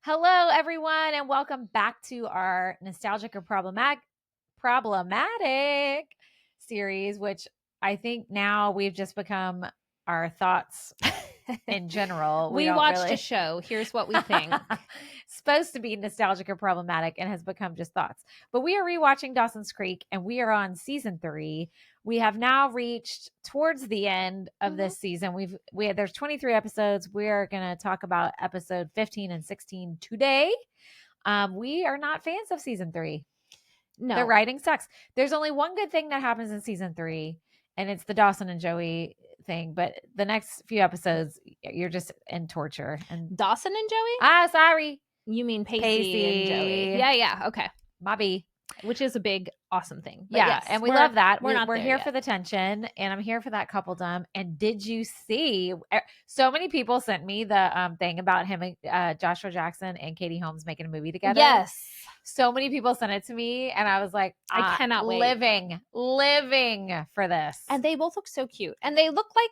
Hello, everyone, and welcome back to our nostalgic or problematic series, which I think now we've just become our thoughts in general. We watched a show. Here's what we think. Supposed to be nostalgic or problematic and has become just thoughts. But we are rewatching Dawson's Creek, and we are on season 3. We have now reached towards the end of this season. There's 23 episodes. We are going to talk about episode 15 and 16 today. We are not fans of season 3. No. The writing sucks. There's only one good thing that happens in season 3, and it's the Dawson and Joey thing. But the next few episodes, you're just in torture. And Dawson and Joey? Sorry. You mean Pacey and Joey. Yeah. Okay. Mobby. Which is a big, awesing thing. But yes, and we love that. We're here yet. for the tension, and I'm here for that coupledom. And did you see? So many people sent me the thing about him, Joshua Jackson and Katie Holmes making a movie together. Yes. So many people sent it to me, and I was like, I cannot wait. Living for this. And they both look so cute, and they look like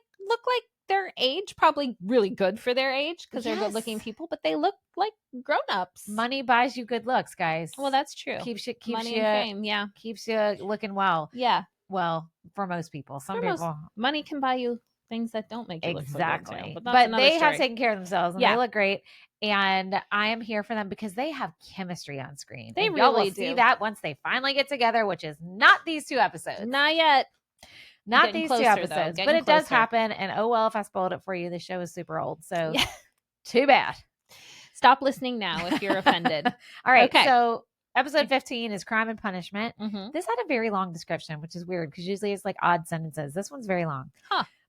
their age, probably really good for their age because they're good-looking people, but they look like grown-ups. Money buys you good looks, guys. Well, that's true. Keeps money you and fame. Yeah, keeps you looking well. Yeah. Well, for most people, money can buy you things that don't make you look so good too, but they have taken care of themselves, and they look great. And I am here for them because they have chemistry on screen. They and really will do. See that once they finally get together, which is not these 2 episodes. Not yet. Not these 2 episodes, but it does happen. And oh well, if I spoiled it for you, the show is super old, so too bad. Stop listening now if you're offended. All right, so episode 15 is Crime and Punishment. This had a very long description, which is weird because usually it's like odd sentences. This one's very long.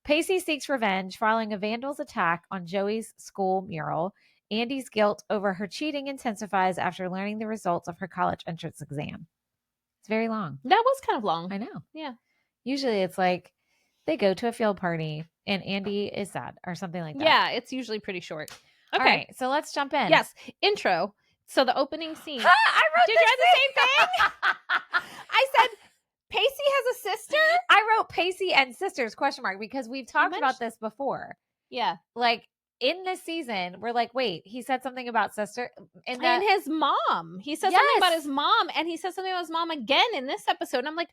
Pacey seeks revenge following a vandal's attack on Joey's school mural. Andie's guilt over her cheating intensifies after learning the results of her college entrance exam. It's very long. That was kind of long. I know. Yeah. Usually it's like they go to a field party and Andie is sad or something like that. Yeah, it's usually pretty short. Okay. All right, so let's jump in. Yes. Intro. So the opening scene. I wrote Did you write the same thing? I said Pacey has a sister? I wrote Pacey and sisters ? Because we've talked about this before. Yeah. Like in this season, we're like, wait, he said something about sister and his mom. He said something about his mom, and he said something about his mom again in this episode. And I'm like,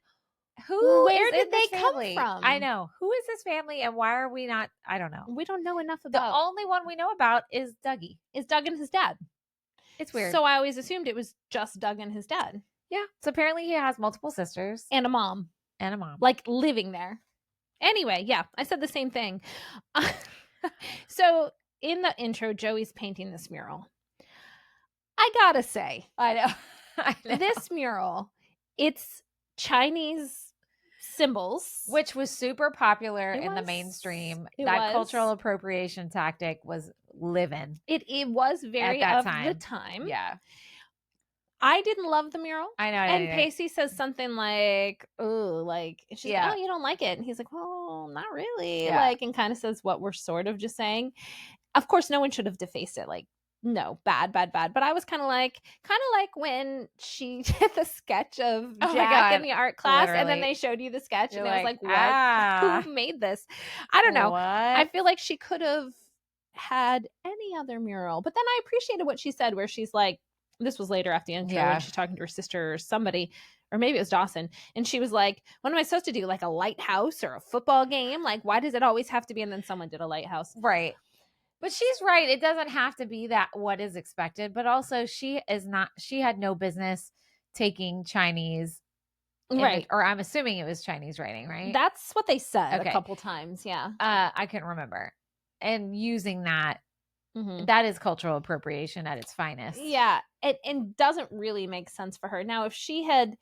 where did they come from? I know. Who is this family and why are we not? I don't know. We don't know enough about. The only one we know about is Dougie. Is Doug and his dad. It's weird. So I always assumed it was just Doug and his dad. Yeah. So apparently he has multiple sisters. And a mom. Like living there. Anyway, yeah. I said the same thing. So in the intro, Joey's painting this mural. I gotta say. I know. This mural, it's Chinese symbols, which was super popular in the mainstream. That cultural appropriation tactic was living. It was very of the time. Yeah. I didn't love the mural. I know. And Pacey says something like, "Oh, like," she's like, "Oh, you don't like it?" And he's like, "Oh, not really." Yeah. Like, and kind of says what we're sort of just saying. Of course, no one should have defaced it. Like, no, bad. But I was kind of like when she did the sketch of Jack in the art class, and then they showed you the sketch, and I was like, what? Who made this? I don't know. What? I feel like she could have had any other mural. But then I appreciated what she said, where she's like, this was later after the intro when she's talking to her sister or somebody, or maybe it was Dawson. And she was like, what am I supposed to do? Like a lighthouse or a football game? Like, why does it always have to be? And then someone did a lighthouse. Right. But she's right. It doesn't have to be that what is expected, but also she had no business taking Chinese. Right. Or I'm assuming it was Chinese writing, right? That's what they said a couple times. Yeah. I couldn't remember. And using that, that is cultural appropriation at its finest. Yeah. And doesn't really make sense for her. Now, if she had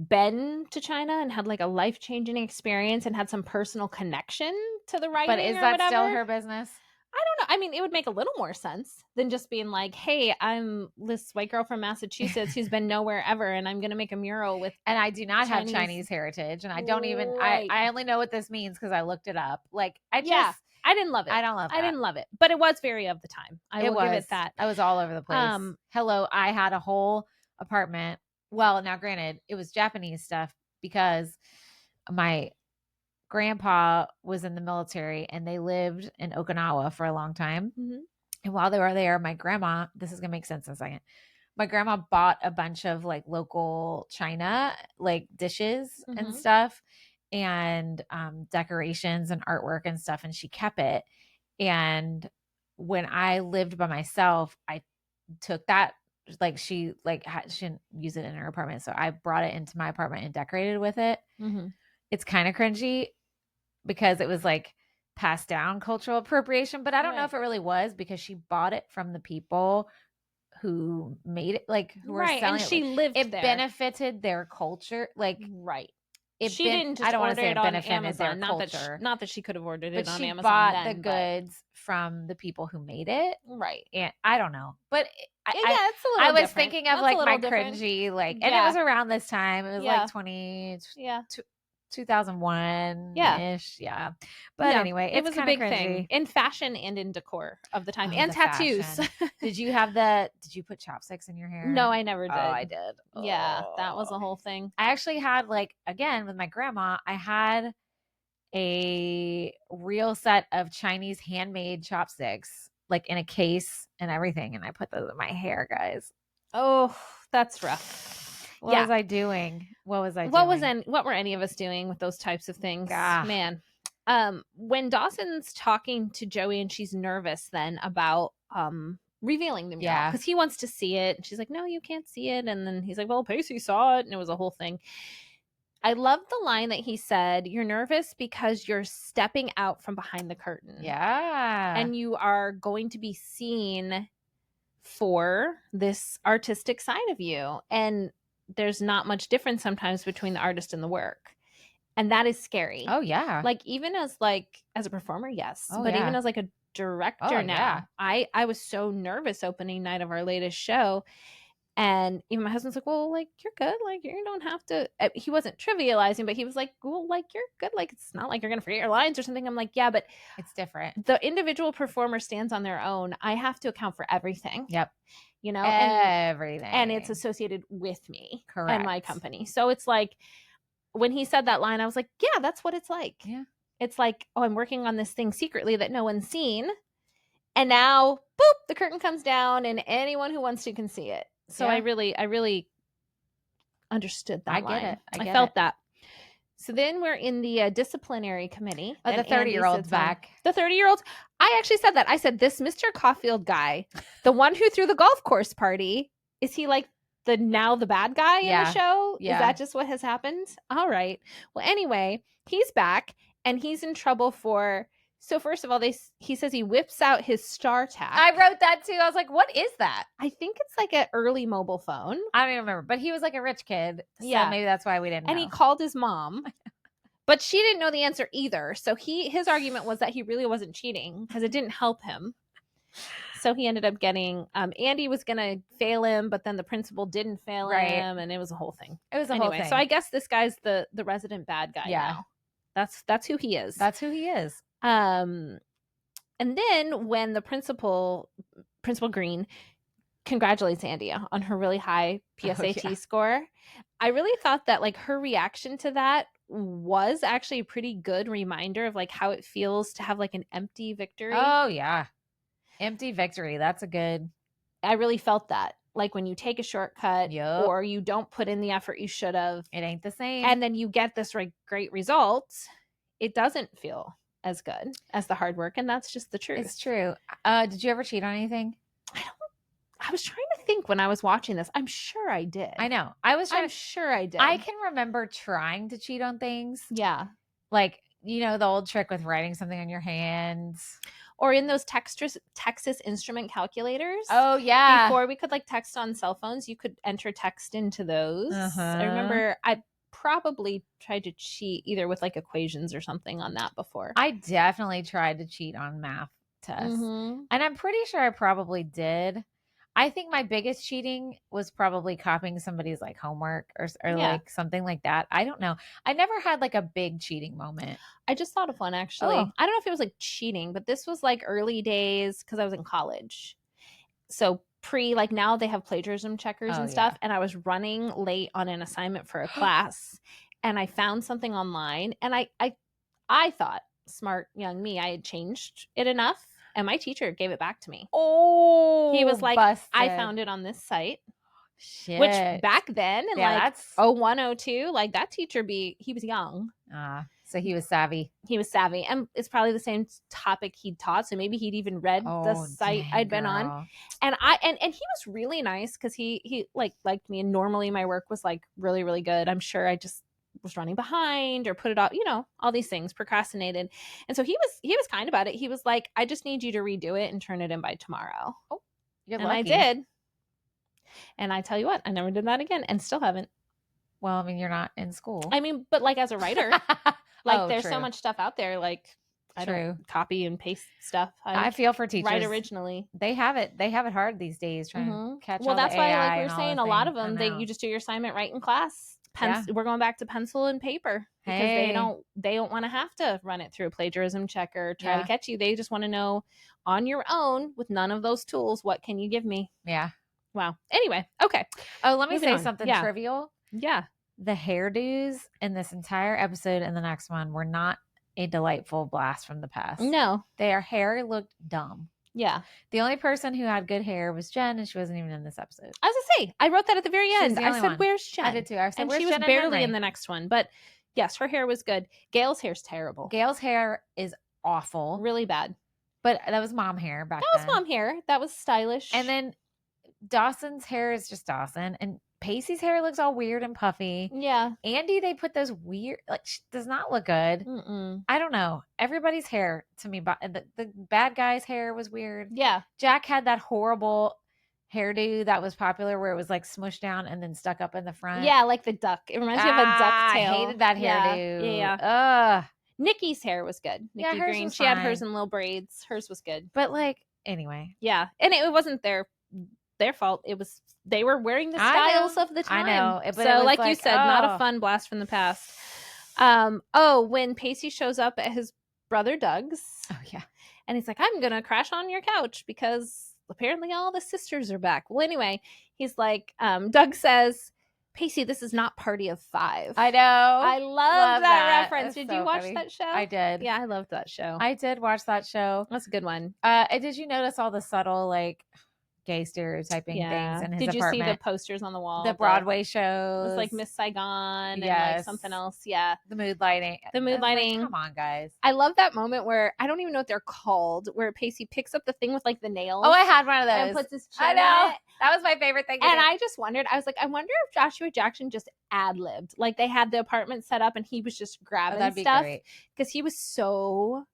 been to China and had like a life-changing experience and had some personal connection to the writing, but is that still her business? I don't know. I mean, it would make a little more sense than just being like, hey, I'm this white girl from Massachusetts who's been nowhere ever, and I'm going to make a mural with. And I do not have Chinese heritage, and I don't even. I only know what this means because I looked it up. Like I didn't love it. I don't love it. I didn't love it, but it was very of the time. I will give it that. I was all over the place. Hello, I had a whole apartment. Well, now granted, it was Japanese stuff because my grandpa was in the military and they lived in Okinawa for a long time. And while they were there, my grandma, this is going to make sense in a second. My grandma bought a bunch of like local china, like dishes and stuff, and decorations and artwork and stuff. And she kept it. And when I lived by myself, I took that, like she didn't use it in her apartment. So I brought it into my apartment and decorated with it. It's kind of cringy because it was like passed down cultural appropriation, but I don't know if it really was, because she bought it from the people who made it, like who were selling and she lived it there. Benefited their culture, like she didn't just I don't want order to say it on benefited Amazon. their culture, Not that she could have ordered it but on she Amazon. Bought then, the goods from the people who made it, right? And I don't know, but it's a little. I was different. thinking of That's like my cringy, like, and it was around this time. It was like 2001 ish, But anyway, it was a big cringy thing in fashion and in decor of the time, and tattoos. Did you put chopsticks in your hair? No, I never did. Oh, I did. Yeah, that was a whole thing. I actually had, like, again with my grandma, I had a real set of Chinese handmade chopsticks, like in a case and everything, and I put those in my hair, guys. Oh, that's rough. What was I doing? What were any of us doing with those types of things? Man. When Dawson's talking to Joey and she's nervous then about revealing the mural because he wants to see it, and she's like, no, you can't see it, and then he's like, well, Pacey saw it, and it was a whole thing. I love the line that he said, you're nervous because you're stepping out from behind the curtain. Yeah. And you are going to be seen for this artistic side of you. And there's not much difference sometimes between the artist and the work. And that is scary. Oh, yeah. Like, even as a performer, yes. But even as like a director now, I was so nervous opening night of our latest show. And even my husband's like, well, like, you're good. Like, you don't have to. He wasn't trivializing, but he was like, well, like, you're good. Like, it's not like you're going to forget your lines or something. I'm like, yeah, but it's different. The individual performer stands on their own. I have to account for everything. Yep. You know, everything. And it's associated with me. Correct. And my company. So it's like, when he said that line, I was like, yeah, that's what it's like. Yeah. It's like, oh, I'm working on this thing secretly that no one's seen. And now, boop, the curtain comes down and anyone who wants to can see it. So I really understood that line. Get it. I felt that. So then we're in the disciplinary committee. Oh, the 30-year-old's back. The 30-year-old. I actually said that. I said, this Mr. Caulfield guy, the one who threw the golf course party, is he like the bad guy in the show? Yeah. Is that just what has happened? All right. Well, anyway, he's back and he's in trouble for... So first of all, he says he whips out his StarTAC. I wrote that too. I was like, what is that? I think it's like an early mobile phone. I don't even remember. But he was like a rich kid. So maybe that's why we didn't know. And he called his mom. But she didn't know the answer either. So his argument was that he really wasn't cheating because it didn't help him. So he ended up getting... Andie was going to fail him, but then the principal didn't fail him. And it was a whole thing. It was a whole thing. So I guess this guy's the resident bad guy now. That's who he is. That's who he is. And then when the Principal Greene congratulates Andie on her really high PSAT score, I really thought that like her reaction to that was actually a pretty good reminder of like how it feels to have like an empty victory. Oh yeah. Empty victory. That's a good... I really felt that. Like when you take a shortcut or you don't put in the effort you should have. It ain't the same. And then you get this great result. It doesn't feel as good as the hard work, and that's just the truth. It's true. Did you ever cheat on anything? I was trying to think when I was watching this. I'm sure I did. I know. I'm sure I did. I can remember trying to cheat on things. Yeah. Like, you know, the old trick with writing something on your hands. Or in those Texas Instrument calculators. Oh, yeah. Before we could like text on cell phones, you could enter text into those. I remember I probably tried to cheat either with like equations or something on that before. I definitely tried to cheat on math tests. And I'm pretty sure I probably did. I think my biggest cheating was probably copying somebody's like homework or like something like that. I don't know. I never had like a big cheating moment. I just thought of one actually. I don't know if it was like cheating, but this was like early days because I was in college. So like now they have plagiarism checkers and stuff. And I was running late on an assignment for a class and I found something online and I thought, smart young me, I had changed it enough And my teacher gave it back to me. Oh, he was like, busted. I found it on this site. Shit. Which back then, in that's 0102, like that teacher he was young. So he was savvy. He was savvy. And it's probably the same topic he'd taught. So maybe he'd even read the site I'd been on. And he was really nice because he liked me. And normally my work was like really, really good. I'm sure I just was running behind or put it off, all these things, procrastinated. And so he was kind about it. He was like, I just need you to redo it and turn it in by tomorrow. Oh, you're and lucky. I did. And I tell you what, I never did that again and still haven't. Well, I mean, you're not in school. I mean, but like as a writer, there's so much stuff out there. Like I don't copy and paste stuff. I feel for teachers. Write originally. They have it hard these days trying to catch all that's the why, AI like we were saying, a lot of them, you just do your assignment right in class. We're going back to pencil and paper because they don't want to have to run it through a plagiarism checker, try to catch you. They just want to know on your own with none of those tools, what can you give me? Yeah. Wow. Anyway. Okay. Oh, let me say something trivial. Yeah. The hairdos in this entire episode and the next one were not a delightful blast from the past. No. Their hair looked dumb. Yeah. The only person who had good hair was Jen, and she wasn't even in this episode. I was going to say, I wrote that at the very end. I said, where's Jen? I did too. I said, and she was barely in the next one. But yes, her hair was good. Gail's hair's terrible. Gail's hair is awful. Really bad. But that was mom hair back then. That was mom hair. That was stylish. And then Dawson's hair is just Dawson. And Pacey's hair looks all weird and puffy. Yeah. Andie, they put those weird, does not look good. Mm-mm. I don't know. Everybody's hair to me, the bad guy's hair was weird. Yeah. Jack had that horrible hairdo that was popular where it was like smushed down and then stuck up in the front. Yeah, like the duck. It reminds me of a duck tail. I hated that hairdo. Yeah. Ugh. Nikki's hair was good. Nikki Greene. She had hers in little braids. Hers was good. But anyway. Yeah. And it wasn't their fault. It was they were wearing the styles of the time. I know. But so like you said, not a fun blast from the past. When Pacey shows up at his brother Doug's. Oh yeah. And he's like, I'm gonna crash on your couch because apparently all the sisters are back. Well, anyway, he's like, Doug says, Pacey, this is not Party of Five. I know. I love that reference. Did you watch that show? I did. Yeah, I loved that show. I did watch that show. That's a good one. Did you notice all the subtle gay stereotyping things in his apartment? Did you see the posters on the wall? The Broadway shows. It was like Miss Saigon and something else. Yeah. The mood lighting. Come on, guys. I love that moment where I don't even know what they're called, where Pacey picks up the thing with the nails. Oh, I had one of those. And puts his chin I know. in it. That was my favorite thing. And I just wondered, I was like, I wonder if Joshua Jackson just ad-libbed. Like they had the apartment set up and he was just grabbing stuff. Because he was so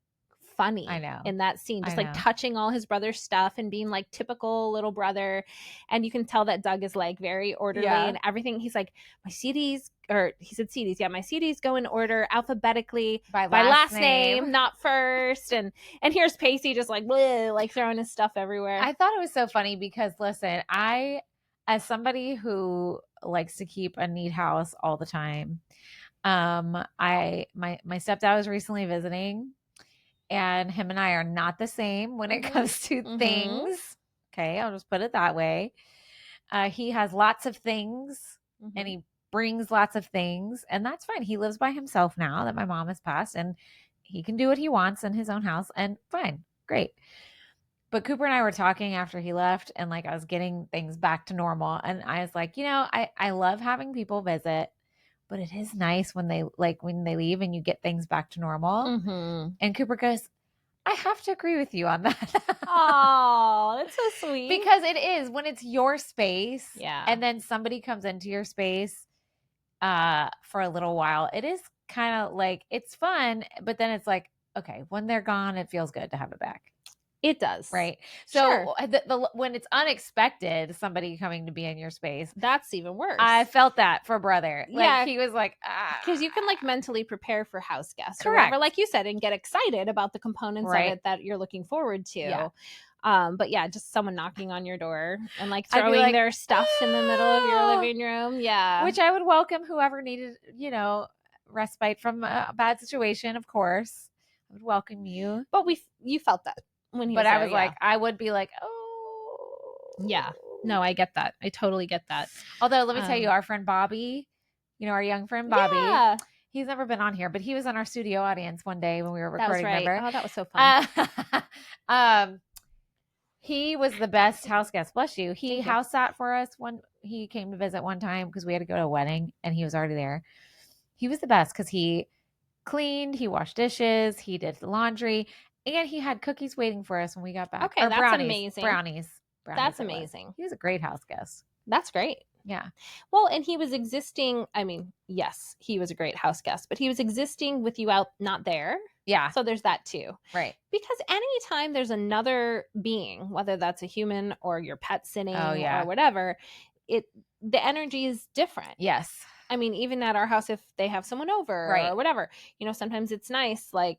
funny. I know. In that scene, just touching all his brother's stuff and being typical little brother. And you can tell that Doug is very orderly and everything. He's like, my CDs, or he said CDs. Yeah, my CDs go in order alphabetically by last name, not first. And here's Pacey just bleh, throwing his stuff everywhere. I thought it was so funny because listen, as somebody who likes to keep a neat house all the time, my stepdad was recently visiting. And him and I are not the same when it comes to things. Okay, I'll just put it that way. He has lots of things and he brings lots of things. And that's fine. He lives by himself now that my mom has passed. And he can do what he wants in his own house. And fine, great. But Cooper and I were talking after he left. And I was getting things back to normal. And I was like, I love having people visit. But it is nice when they leave and you get things back to normal. And Cooper goes, I have to agree with you on that. Oh, that's so sweet. Because it is when it's your space. Yeah. And then somebody comes into your space for a little while. It is kind of it's fun. But then it's okay, when they're gone, it feels good to have it back. It does. Right. So when it's unexpected, somebody coming to be in your space, that's even worse. I felt that for brother. He was because you can mentally prepare for house guests. Correct. Or whatever, like you said, and get excited about the components of it that you're looking forward to. Yeah. But just someone knocking on your door and throwing their stuff in the middle of your living room. Yeah. Which I would welcome whoever needed, respite from a bad situation, of course. I would welcome you. But you felt that. But I was I would be oh. Yeah. No, I get that. I totally get that. Although, let me tell you, our friend Bobby, our young friend Bobby, He's never been on here, but he was on our studio audience one day when we were recording. That was right. Remember? Oh, that was so fun. He was the best house guest. Bless you. He house sat for us when he came to visit one time because we had to go to a wedding and he was already there. He was the best because he cleaned, he washed dishes, he did the laundry, and he had cookies waiting for us when we got back. Okay, that's amazing. Brownies. That's amazing. He was a great house guest. That's great. Yeah. Well, and he was existing. I mean, yes, he was a great house guest, but he was existing with you out, not there. Yeah. So there's that too. Right. Because anytime there's another being, whether that's a human or your pet sitting or whatever, the energy is different. Yes. I mean, even at our house, if they have someone over or whatever, sometimes it's nice. Like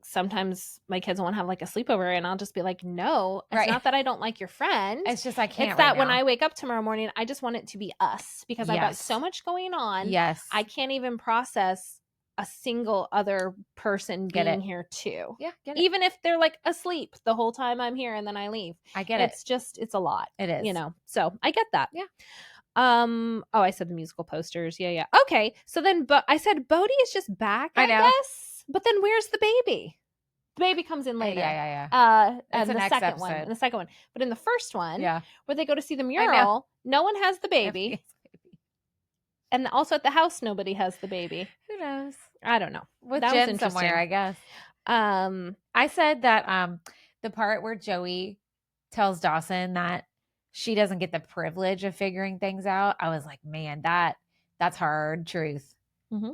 sometimes my kids want to have like a sleepover and I'll just be like, no, it's not that I don't like your friend. It's just, I can't. It's that when I wake up tomorrow morning, I just want it to be us because I've got so much going on. Yes. I can't even process a single other person being here too. Yeah. Get it. Even if they're like asleep the whole time I'm here and then I leave. I get it. It's a lot. It is. So I get that. Yeah. I said the musical posters. Yeah. Okay. So then, I said Bodhi is just back, I guess. But then where's the baby? The baby comes in later. Yeah. And the second one. In the second one. But in the first one, where they go to see the mural, no one has the baby. And also at the house, nobody has the baby. Who knows? I don't know. With Jen somewhere, I guess. I said that the part where Joey tells Dawson that she doesn't get the privilege of figuring things out, I was like, man, that's hard truth. Mm-hmm.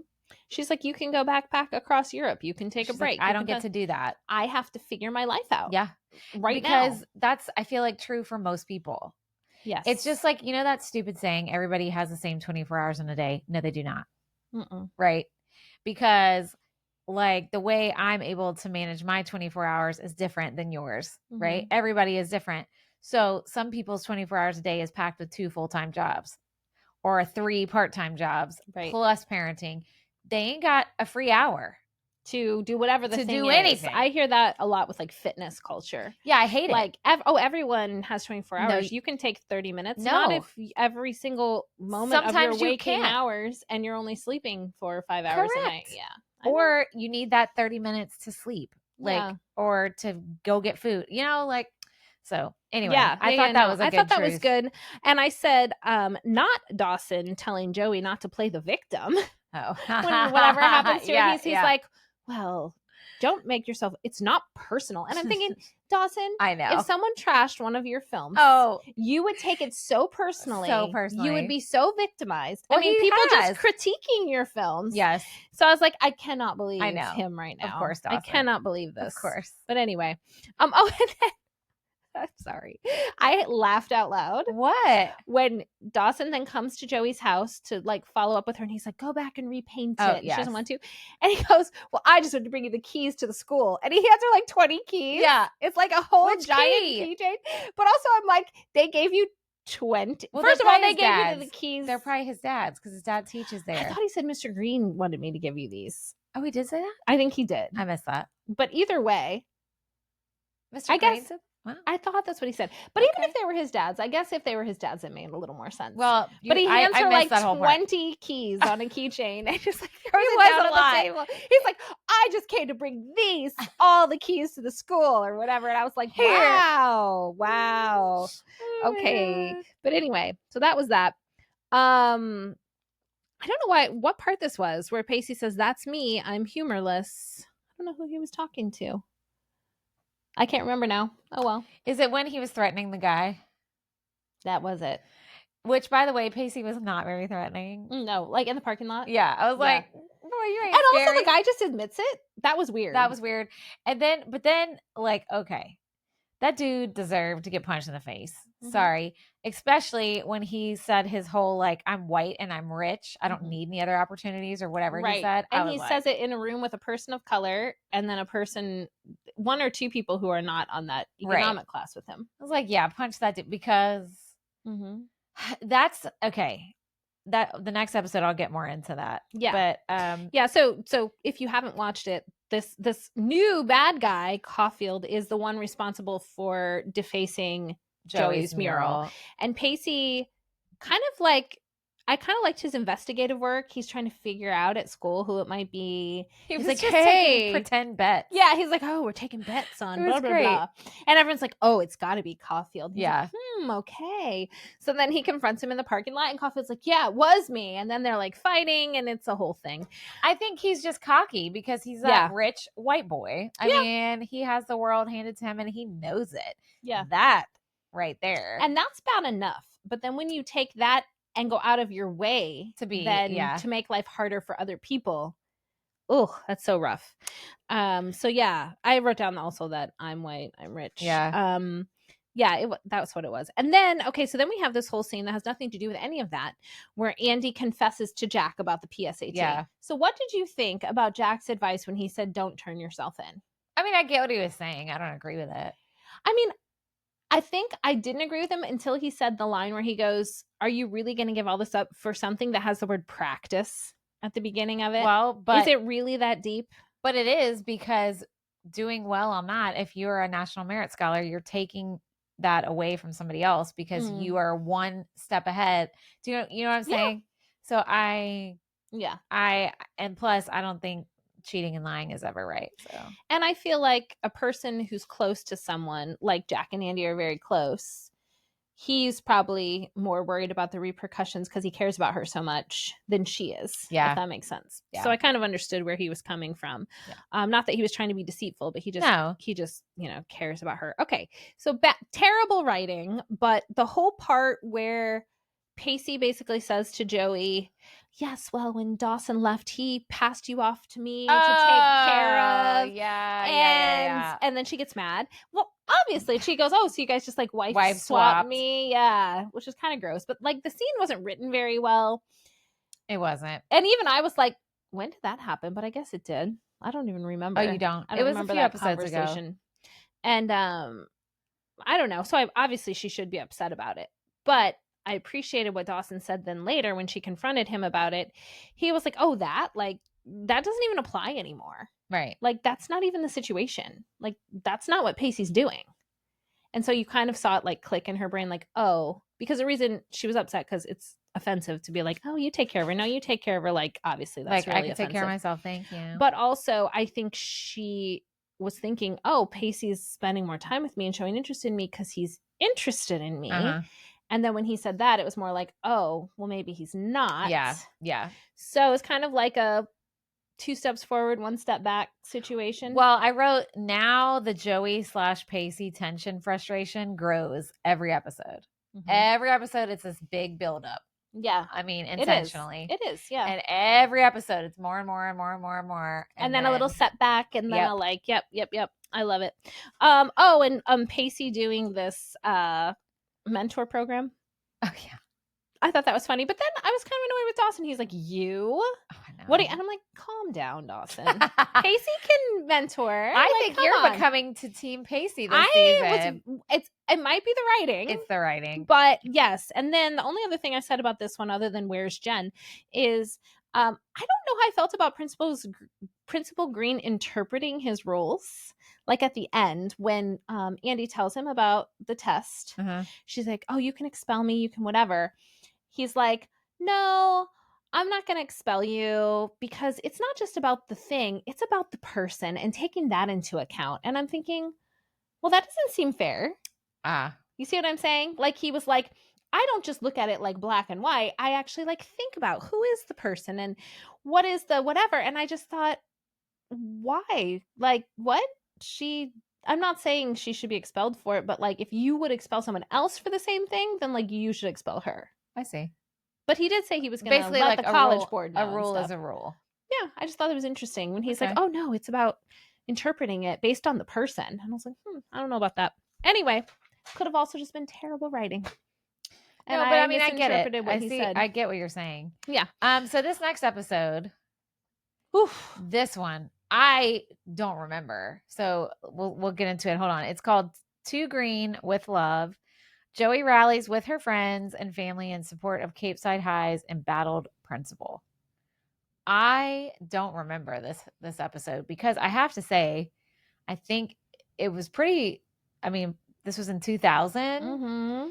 She's like, you can go backpack across Europe. You can take a break. Like, I don't get to do that. I have to figure my life out. Yeah. Right now. Because that's, I feel like, true for most people. Yes. It's just like, that stupid saying, everybody has the same 24 hours in a day. No, they do not. Mm-mm. Right? Because like the way I'm able to manage my 24 hours is different than yours, right? Everybody is different. So some people's 24 hours a day is packed with 2 full-time jobs or 3 part-time jobs plus parenting. They ain't got a free hour to do whatever the thing do is. Anything. I hear that a lot with like fitness culture. Yeah, I hate it. Like, everyone has 24 hours. No, you can take 30 minutes. No. Not if every single moment Sometimes of your waking hours and you're only sleeping 4 or 5 hours a night. Yeah. Or you need that 30 minutes to sleep. Or to go get food. So anyway, I thought that was a good I thought that truth. was good. And I said, not Dawson telling Joey not to play the victim. Oh. When whatever happens to her, he's like, well, don't make yourself, it's not personal. And I'm thinking, Dawson, I know. If someone trashed one of your films, you would take it so personally. You would be so victimized. Well, people just critiquing your films. Yes. So I was like, I cannot believe him right now. Of course, Dawson. I cannot believe this. Of course. But anyway, and then I'm sorry. I laughed out loud. What? When Dawson then comes to Joey's house to like follow up with her and he's like, go back and repaint it. Yes. She doesn't want to. And he goes, well, I just wanted to bring you the keys to the school. And he hands her like 20 keys. Yeah. It's like a whole giant keychain. But also I'm like, they gave you 20. Well, first of all, they gave you the keys. They're probably his dad's because his dad teaches there. I thought he said Mr. Greene wanted me to give you these. Oh, he did say that? I think he did. I missed that. But either way, Mr. Greene said? Wow. I thought that's what he said. But even if they were his dad's, I guess if they were his dad's, it made a little more sense. Well, but he hands her like 20 keys on a keychain and just like throws it down on the table. He's like, I just came to bring all the keys to the school or whatever. And I was like, wow. Okay. But anyway, so that was that. I don't know what part this was where Pacey says, that's me. I'm humorless. I don't know who he was talking to. I can't remember now. Oh, well. Is it when he was threatening the guy? That was it. Which, by the way, Pacey was not very threatening. No, like in the parking lot? Yeah. I was like, boy, you ain't And scary. also the guy just admits it? That was weird. And then, like, okay. That dude deserved to get punched in the face. Mm-hmm. Sorry. Especially when he said his whole, like, I'm white and I'm rich. I don't need any other opportunities or whatever he said. And he says it in a room with a person of color and then one or two people who are not on that economic class with him. I was like, yeah, punch that dude because that's okay. That the next episode I'll get more into that. Yeah. But so if you haven't watched it, this new bad guy, Caulfield, is the one responsible for defacing Joey's mural. And Pacey kind of like, I kind of liked his investigative work. He's trying to figure out at school who it might be. He's like, just taking pretend bets. Yeah, he's like, oh, we're taking bets on blah, blah, blah. And everyone's like, oh, it's got to be Caulfield. He's like, okay. So then he confronts him in the parking lot, and Caulfield's like, yeah, it was me. And then they're like fighting, and it's a whole thing. I think he's just cocky because he's that rich white boy. I mean, he has the world handed to him, and he knows it. Yeah. That right there. And that's bad enough. But then when you take that and go out of your way to make life harder for other people. Oh, that's so rough. So yeah, I wrote down also that I'm white, I'm rich. Yeah. That's what it was. And then, so then we have this whole scene that has nothing to do with any of that, where Andie confesses to Jack about the PSAT. Yeah. So what did you think about Jack's advice when he said, don't turn yourself in? I mean, I get what he was saying. I don't agree with it. I mean, I think I didn't agree with him until he said the line where he goes, are you really going to give all this up for something that has the word practice at the beginning of it? Well, but is it really that deep? But it is, because doing well on that, if you're a National Merit Scholar, you're taking that away from somebody else because you are one step ahead. Do you know what I'm saying? So and plus I don't think cheating and lying is ever right. So, and I feel like a person who's close to someone, like Jack and Andie are very close, he's probably more worried about the repercussions because he cares about her so much than she is. Yeah, if that makes sense. Yeah. So I kind of understood where he was coming from. Yeah. Not that he was trying to be deceitful, but he just cares about her. Okay, so terrible writing, but the whole part where Pacey basically says to Joey, yes, well, when Dawson left, he passed you off to me to take care of. Yeah. And then she gets mad. Well, obviously, she goes, oh, so you guys just like wife swapped me? Yeah, which is kind of gross. But like the scene wasn't written very well. It wasn't. And even I was like, when did that happen? But I guess it did. I don't even remember. Oh, you don't? It was a few episodes ago. And I don't know. So obviously she should be upset about it. But I appreciated what Dawson said then later when she confronted him about it. He was like, oh, that doesn't even apply anymore. Right. Like, that's not even the situation. Like, that's not what Pacey's doing. And so you kind of saw it like click in her brain, like, oh, because the reason she was upset because it's offensive to be like, oh, you take care of her. No, you take care of her. Like, obviously that's like, really I can offensive. take care of myself. Thank you. But also I think she was thinking, oh, Pacey's spending more time with me and showing interest in me because he's interested in me. Uh-huh. And then when he said that, it was more like, oh, well, maybe he's not. Yeah. So it's kind of like a 2 steps forward, 1 step back situation. Well, I wrote, now the Joey/Pacey tension frustration grows every episode. Mm-hmm. Every episode, it's this big buildup. Yeah. I mean, intentionally. It is, yeah. And every episode, it's more and more and more and more and more. And then a little setback, and then a like, yep. I love it. And Pacey doing this mentor program. Oh yeah, I thought that was funny, but then I was kind of annoyed with Dawson. He's like, you? Oh, I know. What? And I'm like, calm down, Dawson. Pacey can mentor. I think you're becoming to Team Pacey this season. It might be the writing. It's the writing, but yes. And then the only other thing I said about this one, other than where's Jen, is I don't know how I felt about Principal Greene interpreting his rules. Like at the end when Andie tells him about the test, she's like, oh, you can expel me, you can whatever. He's like, no, I'm not going to expel you because it's not just about the thing, it's about the person and taking that into account. And I'm thinking, well, that doesn't seem fair. You see what I'm saying? Like he was like, I don't just look at it like black and white. I actually like think about who is the person and what is the whatever. And I just thought, why? Like what? I'm not saying she should be expelled for it, but like if you would expel someone else for the same thing, then like you should expel her. I see. But he did say he was going to let like the college board know. A rule is a rule. Yeah, I just thought it was interesting when he's like, oh no, it's about interpreting it based on the person. And I was like, I don't know about that. Anyway, could have also just been terrible writing. And no, but I mean, I get it. I get what you're saying. Yeah. So this next episode, this one, I don't remember. So we'll get into it. Hold on. It's called To Greene with Love. Joey rallies with her friends and family in support of Capeside High's embattled principal. I don't remember this episode because I have to say, I think it was pretty, I mean, this was in 2000. Mm-hmm.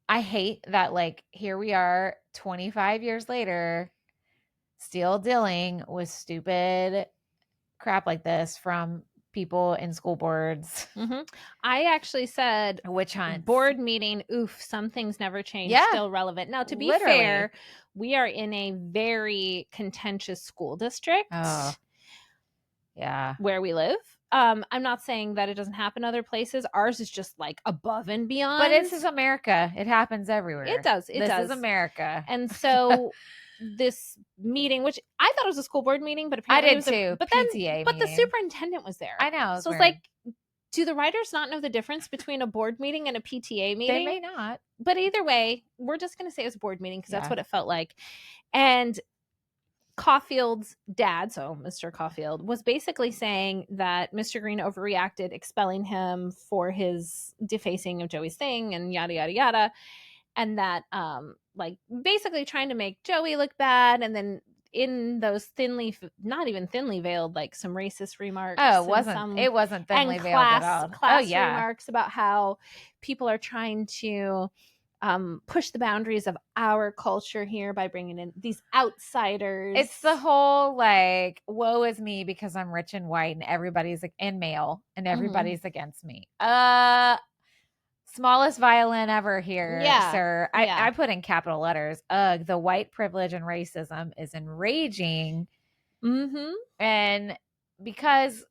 I hate that, like, here we are 25 years later, still dealing with stupid crap like this from people in school boards. Mm-hmm. I actually said witch hunts. Board meeting, oof, some things never change, Yeah. still relevant. Now, to be Literally. fair, we are in a very contentious school district. Oh. Yeah. Where we live. I'm not saying that it doesn't happen other places. Ours is just like above and beyond. But this is America. It happens everywhere. It does. This is America. And so this meeting, which I thought it was a school board meeting, but I apparently did it was too. But PTA but the meeting. superintendent was there. I know. So it's like, do the writers not know the difference between a board meeting and a PTA meeting? They may not. But either way, we're just going to say it was a board meeting because that's what it felt like. And Caulfield's dad, so Mr. Caulfield, was basically saying that Mr. Greene overreacted, expelling him for his defacing of Joey's thing and yada, yada, yada. And that, like, basically trying to make Joey look bad. And then in those not even thinly veiled, like some racist remarks. Oh, it wasn't thinly veiled at all. Class remarks about how people are trying to push the boundaries of our culture here by bringing in these outsiders. It's the whole, like, woe is me because I'm rich and white and everybody's and male and everybody's against me. Smallest violin ever here, sir. I put in capital letters. The white privilege and racism is enraging. And because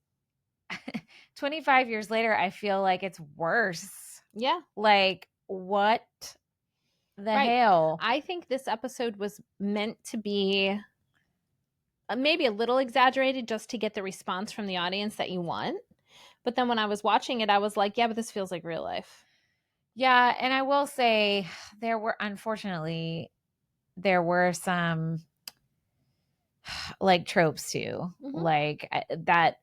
25 years later, I feel like it's worse. Yeah. Like, what the hell? I think this episode was meant to be maybe a little exaggerated just to get the response from the audience that you want. But then when I was watching it, I was like, yeah, but this feels like real life. Yeah. And I will say unfortunately, there were some like tropes too, like that,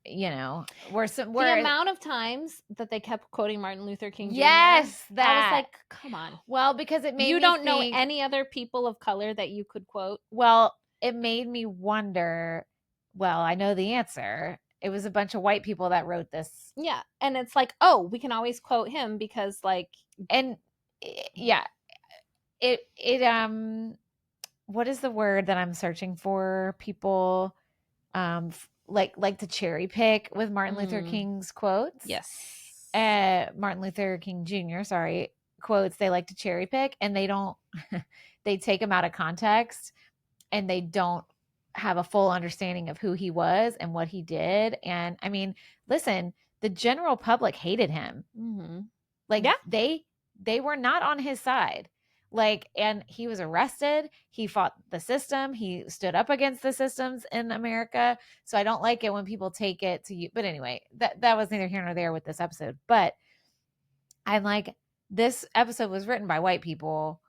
you know, the amount of times that they kept quoting Martin Luther King Jr. Yes, that I was like, come on. Well, because it made you don't know any other people of color that you could quote. Well, it made me wonder. Well, I know the answer. It was a bunch of white people that wrote this. Yeah, and it's like, oh, we can always quote him because, like, and yeah, it what is the word that I'm searching for? People like to cherry pick with Martin Luther King's quotes. Yes. Martin Luther King Jr., sorry, quotes they like to cherry pick, and they don't they take them out of context, and they don't have a full understanding of who he was and what he did. And I mean, listen, the general public hated him. Like, they were not on his side. Like, and he was arrested. He fought the system. He stood up against the systems in America. So I don't like it when people take it to you. But anyway, that was neither here nor there with this episode. But I'm like, this episode was written by white people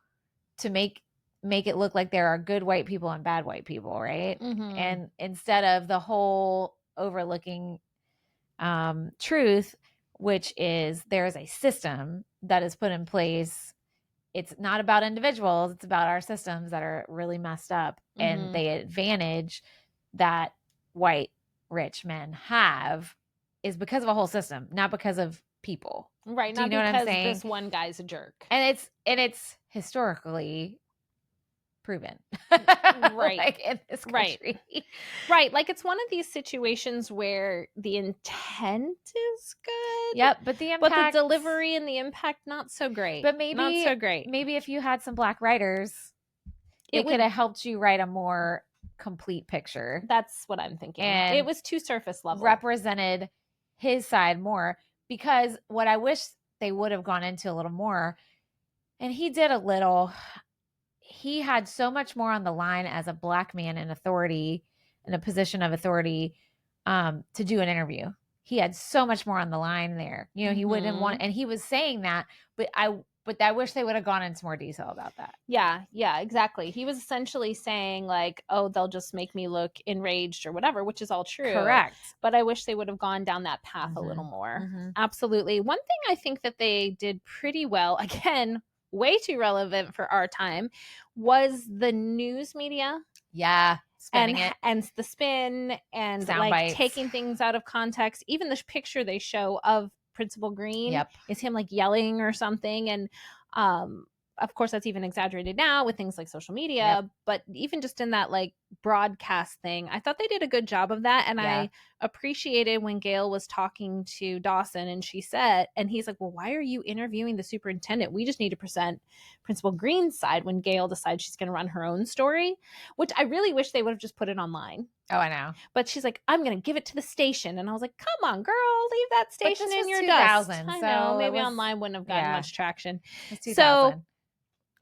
to make it look like there are good white people and bad white people, right? And instead of the whole overlooking truth, which is there is a system that is put in place. It's not about individuals. It's about our systems that are really messed up. And the advantage that white rich men have is because of a whole system, not because of people. Right. Do you know what I'm saying? This one guy's a jerk. And it's historically proven. Right. Like, in this country. Right. Like, it's one of these situations where the intent is good. Yep. But the delivery and the impact, not so great. But maybe not so great. Maybe if you had some black writers, it could have helped you write a more complete picture. That's what I'm thinking. And it was too surface level. Represented his side more, because what I wish they would have gone into a little more, and he did a little. He had so much more on the line as a black man in authority, in a position of authority, to do an interview. He had so much more on the line there. You know, he wouldn't want, and he was saying that, but I wish they would have gone into more detail about that. Yeah, exactly. He was essentially saying, like, oh, they'll just make me look enraged or whatever, which is all true. Correct. But I wish they would have gone down that path a little more. Absolutely. One thing I think that they did pretty well, again, way too relevant for our time, was the news media. Yeah. And the spin and sound like bites. Taking things out of context. Even the picture they show of Principal Greene is him like yelling or something. And Of course, that's even exaggerated now with things like social media, but even just in that like broadcast thing, I thought they did a good job of that. And I appreciated when Gail was talking to Dawson and she said, and he's like, well, why are you interviewing the superintendent? We just need to present Principal Greene's side when Gail decides she's going to run her own story, which I really wish they would have just put it online. Oh, I know. But she's like, I'm going to give it to the station. And I was like, come on, girl, leave that station in your 2000, dust. I so know, maybe online wouldn't have gotten much traction. So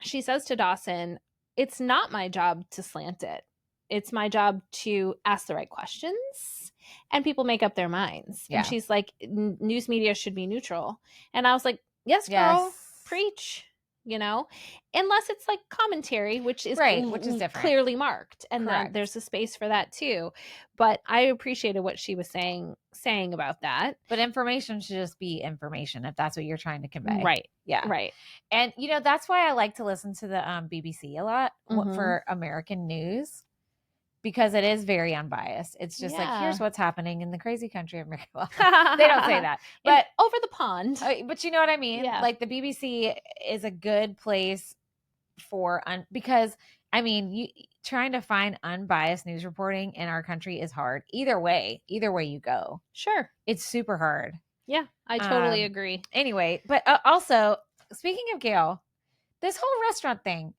she says to Dawson, it's not my job to slant it. It's my job to ask the right questions and people make up their minds. Yeah. And she's like, news media should be neutral. And I was like, yes, girl, preach, you know, unless it's like commentary, which is different, clearly marked. And then there's a space for that too. But I appreciated what she was saying about that. But information should just be information if that's what you're trying to convey. Right. Yeah. Right. And, you know, that's why I like to listen to the BBC a lot for American news. Because it is very unbiased. It's just like, here's what's happening in the crazy country of America. They don't say that. But over the pond. But you know what I mean? Yeah. Like the BBC is a good place for, because I mean, trying to find unbiased news reporting in our country is hard. Either way you go. Sure. It's super hard. Yeah, I totally agree. Anyway, but also, speaking of Gail, this whole restaurant thing,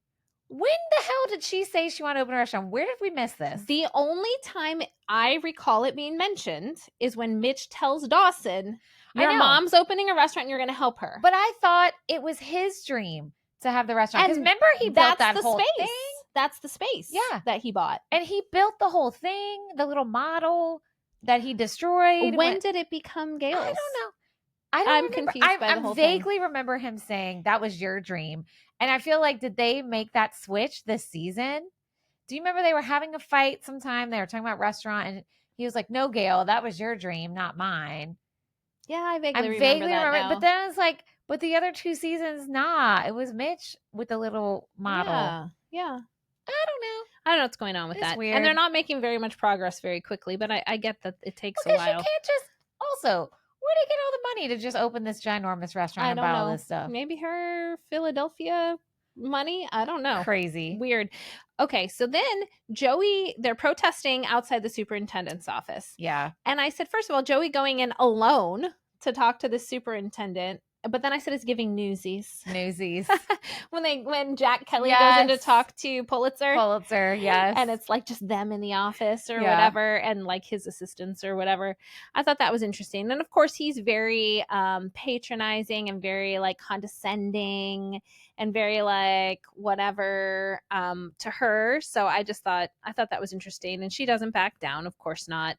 when the hell did she say she wanted to open a restaurant? Where did we miss this? The only time I recall it being mentioned is when Mitch tells Dawson, your mom's opening a restaurant and you're going to help her. But I thought it was his dream to have the restaurant. Because remember, he built that whole thing? That's the space that he bought. And he built the whole thing, the little model that he destroyed. When did it become Gail's? I don't know. I'm confused by the whole thing. I vaguely remember him saying that was your dream. And I feel like, did they make that switch this season? Do you remember they were having a fight sometime? They were talking about restaurant and he was like, no, Gail, that was your dream, not mine. Yeah, I vaguely remember that now. But then it's like, but the other two seasons, nah. It was Mitch with the little model. Yeah. I don't know. I don't know what's going on with that. Weird. And they're not making very much progress very quickly, but I get that it takes a while. You can't just, also, where did he get all the money to just open this ginormous restaurant and buy all this stuff? Maybe her Philadelphia money? I don't know. Crazy. Weird. Okay, so then Joey, they're protesting outside the superintendent's office. Yeah. And I said, first of all, Joey going in alone to talk to the superintendent. But then I said it's giving Newsies. when Jack Kelly goes in to talk to Pulitzer, yes. And it's like just them in the office or whatever, and like his assistants or whatever. I thought that was interesting. And of course, he's very patronizing and very like condescending and very like whatever to her. So I thought that was interesting. And she doesn't back down. Of course not.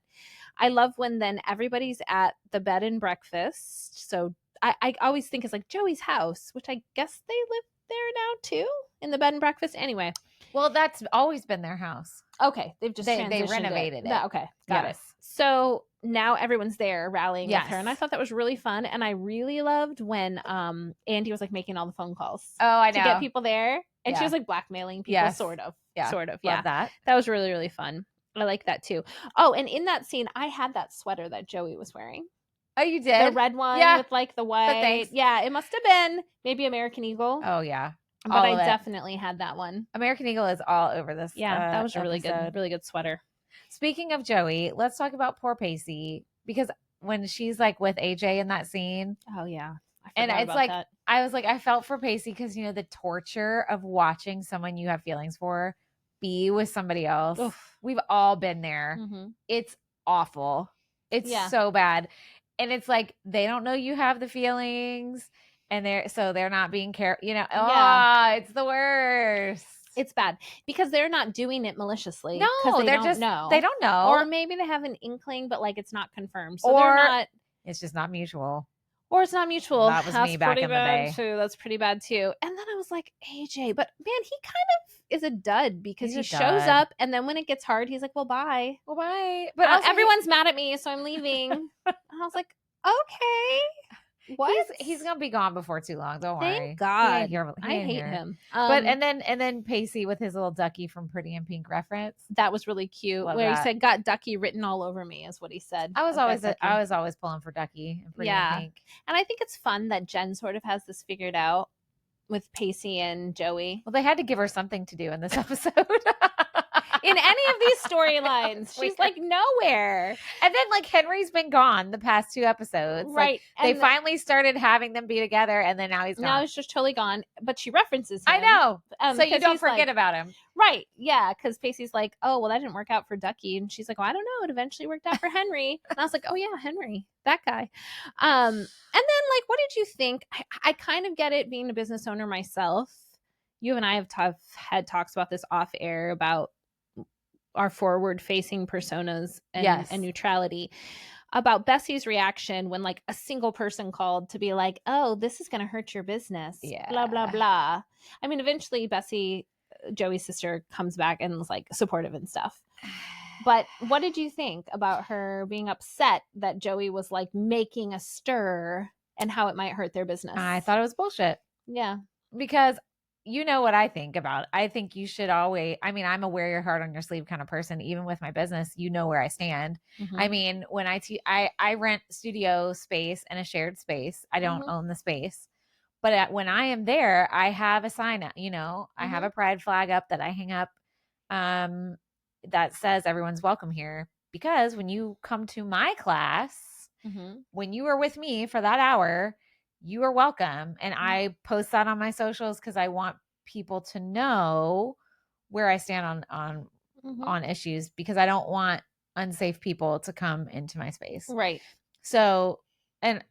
I love when then everybody's at the bed and breakfast. So I always think it's like Joey's house, which I guess they live there now too, in the bed and breakfast. Anyway. Well, that's always been their house. Okay. They've just they renovated it. Okay. Got it. So now everyone's there rallying with her. And I thought that was really fun. And I really loved when Andie was like making all the phone calls. Oh, I know. To get people there. And she was like blackmailing people, sort of. Yeah. Sort of. Love that. That was really, really fun. I like that too. Oh, and in that scene, I had that sweater that Joey was wearing. Oh, you did? The red one with like the white. Yeah, it must have been maybe American Eagle. Oh, yeah. But I definitely had that one. American Eagle is all over this. Yeah, that was a really good sweater. Speaking of Joey, let's talk about poor Pacey, because when she's like with AJ in that scene. Oh, yeah. And it's like, that. I was like, I felt for Pacey because, you know, the torture of watching someone you have feelings for be with somebody else. Oof. We've all been there. Mm-hmm. It's awful. It's so bad. And it's like, they don't know you have the feelings and they're not being careful, you know, it's the worst. It's bad because they're not doing it maliciously. No, they don't know. Or maybe they have an inkling, but like, it's not confirmed. So they're not, it's just not mutual. Or it's not mutual. That was me back in the day. Too. That's pretty bad too. And then I was like, AJ, but man, he kind of is a dud because he shows up and then when it gets hard, he's like, well, bye. Well, bye. But everyone's mad at me, so I'm leaving. And I was like, okay. What? He's gonna be gone before too long. Don't worry. Thank God. I hate him. But and then Pacey with his little Ducky from Pretty in Pink reference. That was really cute. He said, "Got Ducky written all over me," is what he said. I was always pulling for Ducky and Pretty in Pink. And I think it's fun that Jen sort of has this figured out. with Pacey and Joey. Well, they had to give her something to do in this episode. In any of these storylines, she's like nowhere. And then like Henry's been gone the past 2 episodes. Right. Like, they finally started having them be together, and then now he's gone. Now he's just totally gone. But she references him. I know. So you don't forget about him. Right. Yeah. Because Pacey's like, oh, well, that didn't work out for Ducky. And she's like, well, I don't know. It eventually worked out for Henry. And I was like, oh, yeah, Henry, that guy. And then, like, what did you think? I kind of get it being a business owner myself. You and I have had talks about this off air about our forward-facing personas and neutrality. About Bessie's reaction when like a single person called to be like, oh, this is going to hurt your business. Yeah. Blah, blah, blah. I mean, eventually Bessie, Joey's sister, comes back and is like supportive and stuff. But what did you think about her being upset that Joey was like making a stir and how it might hurt their business? I thought it was bullshit. Yeah. Because you know what I think about. I think you should always, I mean, I'm a wear your heart on your sleeve kind of person. Even with my business, you know where I stand. Mm-hmm. I mean, when I rent studio space and a shared space. I don't own the space. But when I am there, I have a sign up, you know, I have a pride flag up that I hang up that says everyone's welcome here. Because when you come to my class, when you are with me for that hour, you are welcome. And I post that on my socials because I want people to know where I stand on issues, because I don't want unsafe people to come into my space. Right. So, and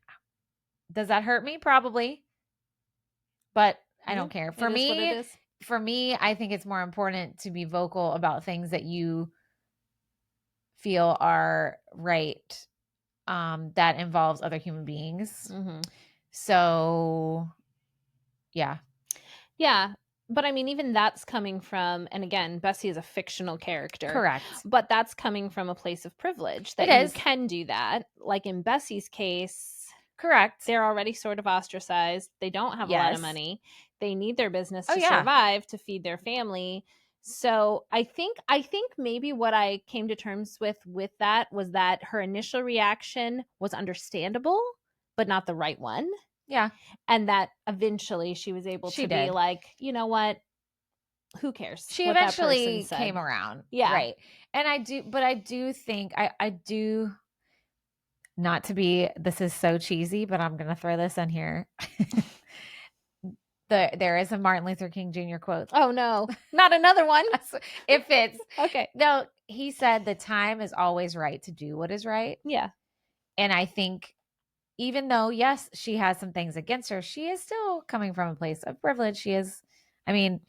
does that hurt me? Probably. But I don't care. For me, I think it's more important to be vocal about things that you feel are right, that involves other human beings. So, yeah. Yeah. But I mean, even that's coming from, and again, Bessie is a fictional character. Correct. But that's coming from a place of privilege that you can do that. Like in Bessie's case. Correct. They're already sort of ostracized. They don't have a lot of money. They need their business to survive, to feed their family. So I think maybe what I came to terms with that was that her initial reaction was understandable, but not the right one. Yeah. And that eventually she was able to be like, you know what? Who cares? She eventually came around. Yeah. Right. And I do think, I do, not to be, this is so cheesy, but I'm going to throw this in here. There is a Martin Luther King Jr. quote. Oh, no. Not another one. It fits. Okay. No, he said the time is always right to do what is right. Yeah. And I think even though, yes, she has some things against her, she is still coming from a place of privilege. She's on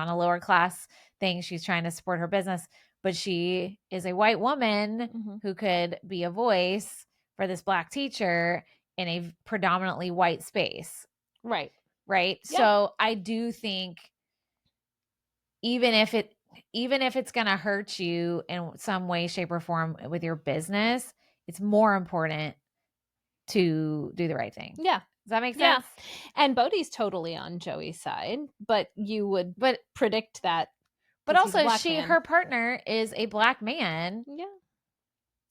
a lower class thing. She's trying to support her business, but she is a white woman who could be a voice for this Black teacher in a predominantly white space. Right. Right. Yeah. So I do think even if it's going to hurt you in some way, shape, or form with your business, it's more important to do the right thing. Yeah. Does that make sense? Yeah. And Bodhi's totally on Joey's side, but you would predict that. But also her partner is a Black man. Yeah.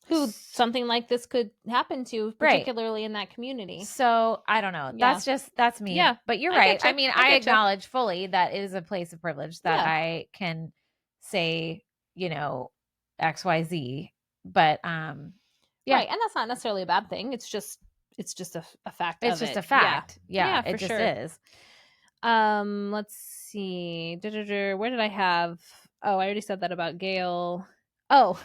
Who something like this could happen to, particularly in that community. So I don't know. Yeah. That's me. Yeah. But you're right. I mean, I acknowledge fully that it is a place of privilege that I can say, you know, XYZ. But right. And that's not necessarily a bad thing. It's just a fact. It's just a fact. Yeah, for it just sure. is. Let's see. Where did I have? Oh, I already said that about Gail. Oh,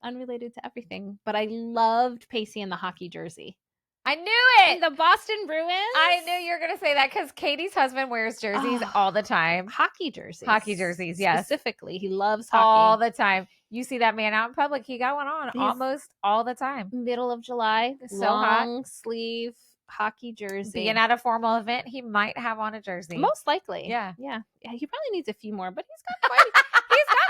unrelated to everything, but I loved Pacey in the hockey jersey. I knew it. In the Boston Bruins. I knew you were going to say that because Katie's husband wears jerseys all the time. Hockey jerseys. Hockey jerseys, yes. Specifically, he loves hockey. All the time. You see that man out in public, he got one on almost all the time. Middle of July. So hot. Long sleeve hockey jersey. Being at a formal event, he might have on a jersey. Most likely. Yeah. Yeah. He probably needs a few more, but he's got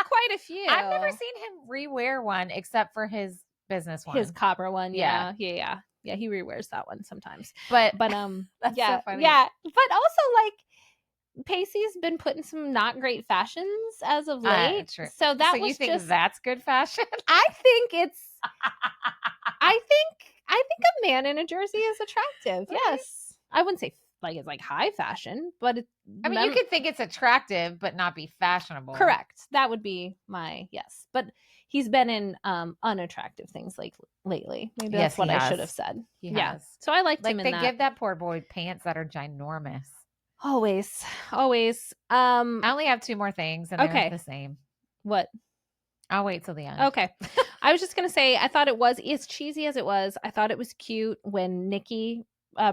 quite a few. I've never seen him rewear one except for his business one. His copper one. Yeah. Yeah, he rewears that one sometimes. But that's so funny. Yeah. But also like Pacey's been put in some not great fashions as of late. True. So that was you think that's good fashion? I think I think a man in a jersey is attractive. Yes. I wouldn't say like it's like high fashion, but it's, I mean, you could think it's attractive, but not be fashionable. Correct. That would be my yes. But he's been in unattractive things like lately. Maybe that's what I should have said. He has. So I liked him in that. They give that poor boy pants that are ginormous. Always. I only have 2 more things, and they're the same. What? I'll wait till the end. Okay. I was just gonna say, I thought it was as cheesy as it was. I thought it was cute when Nikki,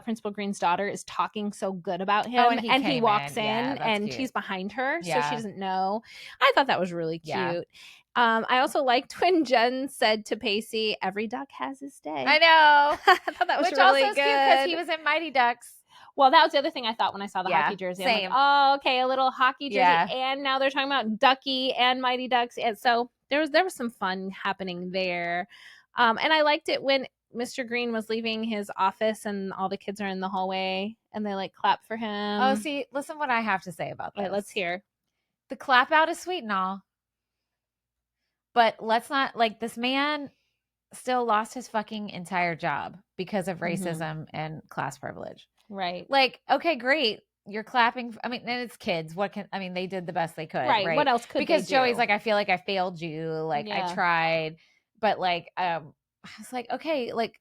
Principal Greene's daughter, is talking so good about him, and he walks in and cute. She's behind her, so she doesn't know. I thought that was really cute. Yeah. I also liked when Jen said to Pacey, "Every duck has his day." I know. I thought that was really good because he was in Mighty Ducks. Well, that was the other thing I thought when I saw the hockey jersey. I'm like, oh, okay, a little hockey jersey, and now they're talking about Ducky and Mighty Ducks, and so there was some fun happening there. And I liked it when Mr. Greene was leaving his office and all the kids are in the hallway and they like clap for him. Oh, see, listen what I have to say about this. Right, let's hear. The clap out is sweet and all, but let's not, like, this man still lost his fucking entire job because of racism and class privilege. Right. Like, okay, great. You're clapping. I mean, and it's kids. They did the best they could. Right. What else could because they do? Joey's like, I feel like I failed you. Like, I tried. But, like, I was like, okay, like,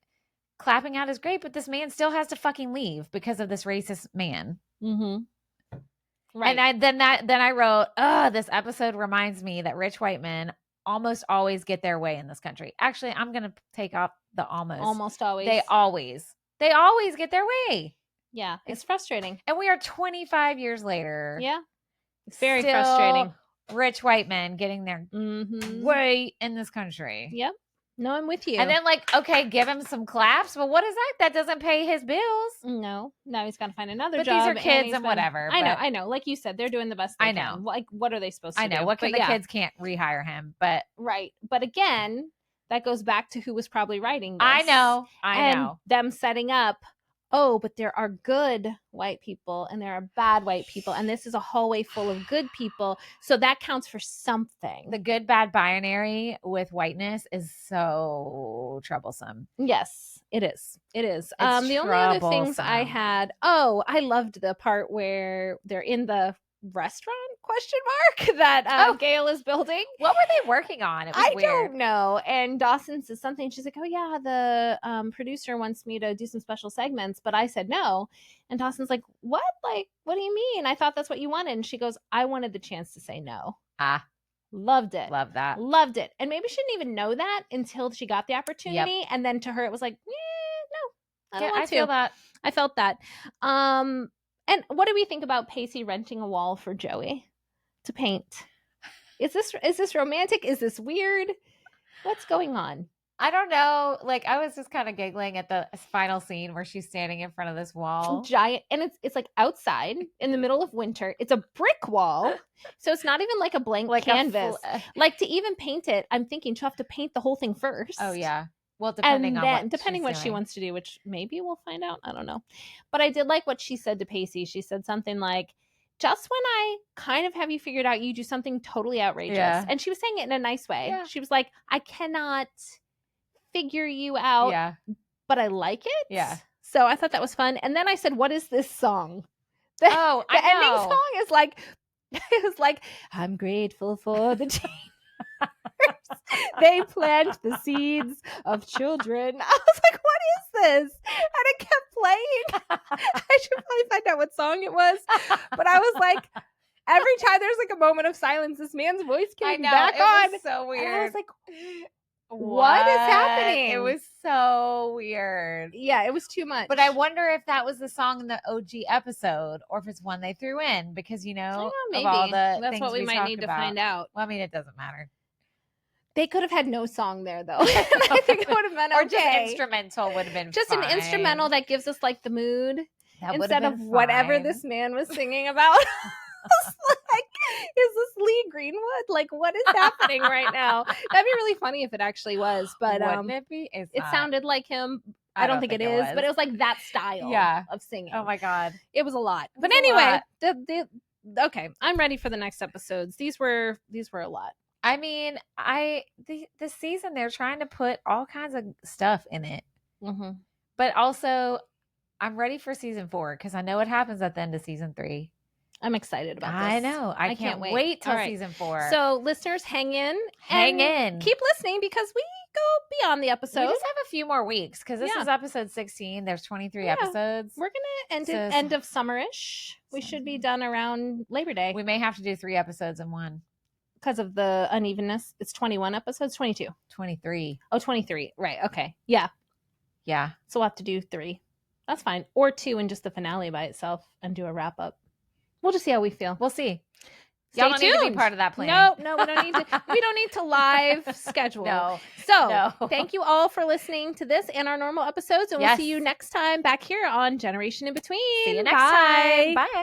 clapping out is great, but this man still has to fucking leave because of this racist man. Mm-hmm. Right. And then I wrote, this episode reminds me that rich white men almost always get their way in this country. Actually, I'm going to take off the almost. Almost always. They always get their way. Yeah, it's frustrating. And we are 25 years later. Yeah. It's very frustrating. Rich white men getting their way in this country. Yep. No, I'm with you. And then, like, okay, give him some claps. But what is that? That doesn't pay his bills. No. Now he's got to find another job. But these are kids and whatever. I know. Like you said, they're doing the best they can. Like, what are they supposed to do? I know. What can the kids can't rehire him? But right. But again, that goes back to who was probably writing this. I know. I know. Them setting up, oh, but there are good white people and there are bad white people. And this is a hallway full of good people. So that counts for something. The good, bad binary with whiteness is so troublesome. Yes, it is. It is. The only other things I had, I loved the part where they're in the restaurant that Gail is building. What were they working on? It was weird. Don't know. And Dawson says something. She's like, oh yeah, the producer wants me to do some special segments, but I said no. And Dawson's like, what? Like, what do you mean? I thought that's what you wanted. And she goes, I wanted the chance to say no. Loved it. Love that. Loved it. And maybe she didn't even know that until she got the opportunity. Yep. And then to her, it was like, no, I don't want to. Feel that. I felt that. And what do we think about Pacey renting a wall for Joey to paint? Is this romantic? Is this weird? What's going on? I don't know. Like, I was just kind of giggling at the final scene where she's standing in front of this wall. Giant. And it's like outside in the middle of winter. It's a brick wall. So it's not even like a blank canvas. Like, to even paint it, I'm thinking she'll have to paint the whole thing first. Oh, yeah. Well, depending on what she wants to do, which maybe we'll find out. I don't know. But I did like what she said to Pacey. She said something like, just when I kind of have you figured out, you do something totally outrageous. Yeah. And she was saying it in a nice way. Yeah. She was like, I cannot figure you out, but I like it. Yeah. So I thought that was fun. And then I said, what is this song? The ending song is like, it was like, I'm grateful for the change. They plant the seeds of children. I was like, what is this? And it kept playing. I should probably find out what song it was. But I was like, every time there's like a moment of silence, this man's voice came back on. Was so weird. And I was like, what is happening? It was so weird. Yeah, it was too much. But I wonder if that was the song in the OG episode or if it's one they threw in because, maybe. Of all the That's what we might need to find out. Well, I mean, it doesn't matter. They could have had no song there, though. I think it would have been okay. Or just instrumental would have been just fine. An instrumental that gives us, like, the mood instead of fine. Whatever this man was singing about. Like, is this Lee Greenwood? Like, what is happening right now? That'd be really funny if it actually was. But wouldn't it be? It sounded like him. I don't think it is, but it was like that style of singing. Oh, my God. It was a lot. But anyway, okay, I'm ready for the next episodes. These were a lot. I mean, this season they're trying to put all kinds of stuff in it, but also I'm ready for season 4 because I know what happens at the end of season 3. I'm excited about this. I know. I can't wait till season 4. So listeners, hang in. Keep listening because we go beyond the episode. We just have a few more weeks because this is episode 16. There's 23 episodes. We're going to end of summerish. We should be done around Labor Day. We may have to do 3 episodes in one. Because of the unevenness. It's 21 episodes, 22. 23. Oh, 23. Right. Okay. Yeah. Yeah. So we'll have to do 3. That's fine. Or 2 and just the finale by itself and do a wrap up. We'll just see how we feel. We'll see. Y'all don't need to be part of that plan. No, we don't need to. We don't need to live schedule. No. So thank you all for listening to this and our normal episodes. And we'll see you next time back here on Generation in Between. See you next time. Bye.